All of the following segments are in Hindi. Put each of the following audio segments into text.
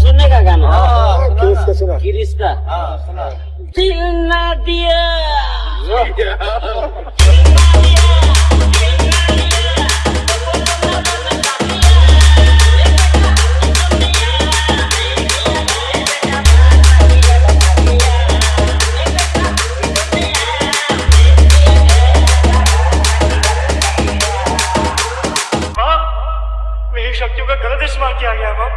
सुनने का गाना? किसका सुना? गिरीश का। दिल ना दिया। मेरी शक्तियों का गलत इस्तेमाल किया गया माँ।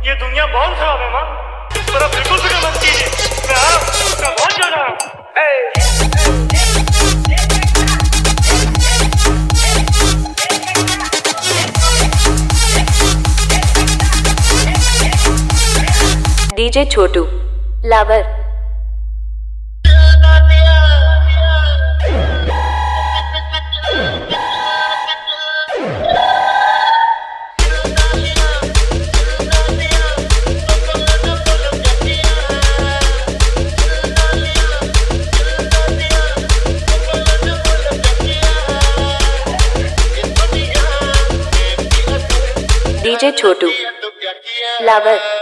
ये दुनिया बहुत खराब है माँ। पर अब बिल्कुल फिक्र मत कीजिए, मैं बहुत जल रहा हूँ। डीजे छोटू लावर। डीजे छोटू लावर।